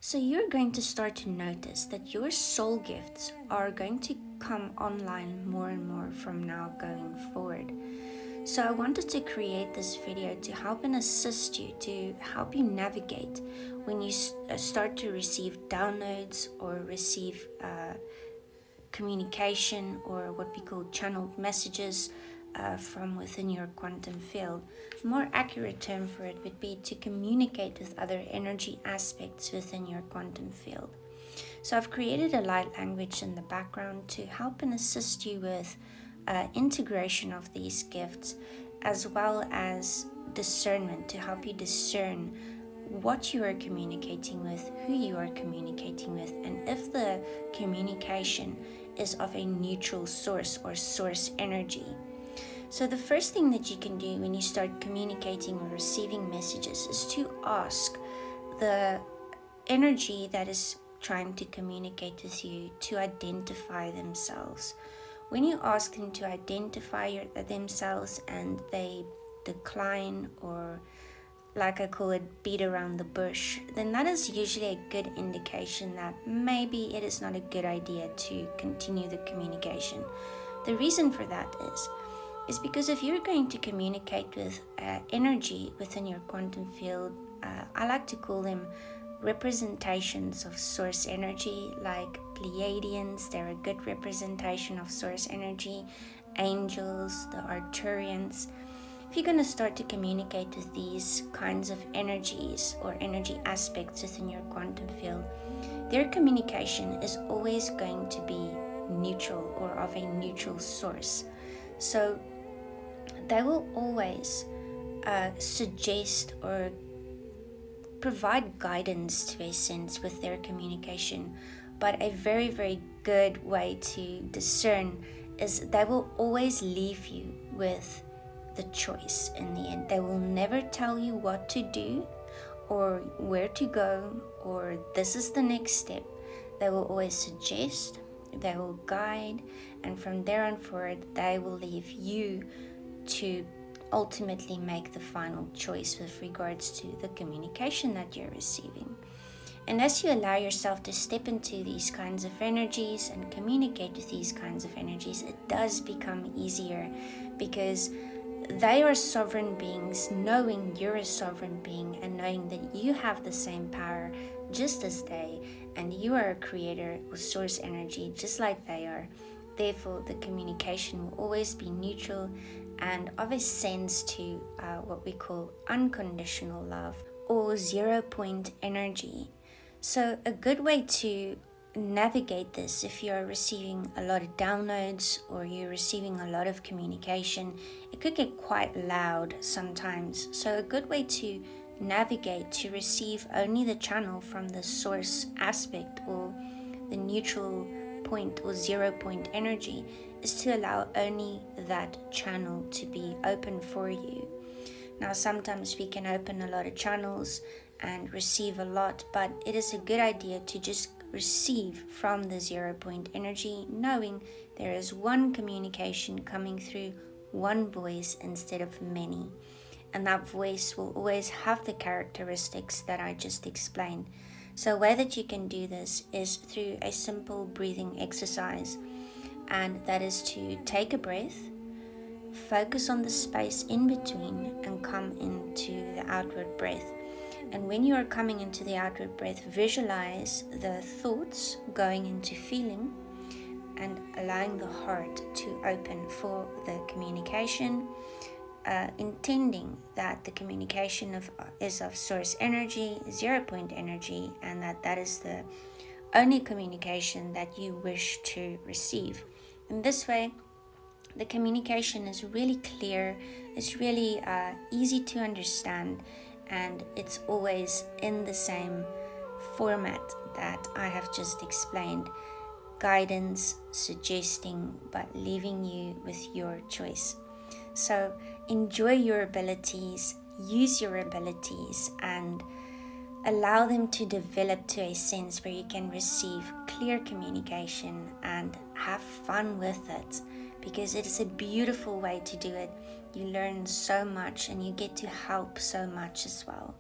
So you're going to start to notice that your soul gifts are going to come online more and more from now going forward. So I wanted to create this video to help and assist you, to help you navigate when you start to receive downloads or receive communication, or what we call channeled messages from within your quantum field. More accurate term for it would be to communicate with other energy aspects within your quantum field. So I've created a light language in the background to help and assist you with integration of these gifts, as well as discernment, to help you discern what you are communicating with, who you are communicating with, and if the communication is of a neutral source or source energy. So the first thing that you can do when you start communicating or receiving messages is to ask the energy that is trying to communicate with you to identify themselves. When you ask them to identify themselves and they decline, or like I call it, beat around the bush, then that is usually a good indication that maybe it is not a good idea to continue the communication. The reason for that is because if you're going to communicate with energy within your quantum field, I like to call them representations of source energy, like Pleiadians. They're a good representation of source energy. Angels, the Arcturians. If you're going to start to communicate with these kinds of energies or energy aspects within your quantum field, their communication is always going to be neutral or of a neutral source. So they will always suggest or provide guidance to a sense with their communication. But a very, very good way to discern is they will always leave you with the choice in the end. They will never tell you what to do or where to go or this is the next step. They will always suggest, they will guide, and from there on forward, they will leave you to ultimately make the final choice with regards to the communication that you're receiving. And as you allow yourself to step into these kinds of energies and communicate with these kinds of energies, it does become easier, because they are sovereign beings, knowing you're a sovereign being and knowing that you have the same power just as they, and you are a creator with source energy just like they are. Therefore, the communication will always be neutral and of a sense to what we call unconditional love or 0 point energy. So a good way to navigate this, if you're receiving a lot of downloads or you're receiving a lot of communication, it could get quite loud sometimes. So a good way to navigate to receive only the channel from the source aspect or the neutral point or 0 point energy is to allow only that channel to be open for you. Now, sometimes we can open a lot of channels and receive a lot, but it is a good idea to just receive from the 0 point energy, knowing there is one communication coming through one voice instead of many. And that voice will always have the characteristics that I just explained. So a way that you can do this is through a simple breathing exercise, and that is to take a breath, focus on the space in between, and come into the outward breath. And when you are coming into the outward breath, visualize the thoughts going into feeling and allowing the heart to open for the communication, intending that the communication is of source energy, 0 point energy, and that is the only communication that you wish to receive. In this way, the communication is really clear, it's really easy to understand, and it's always in the same format that I have just explained. Guidance, suggesting, but leaving you with your choice. So enjoy your abilities, use your abilities, and allow them to develop to a sense where you can receive clear communication and have fun with it, because it is a beautiful way to do it. You learn so much and you get to help so much as well.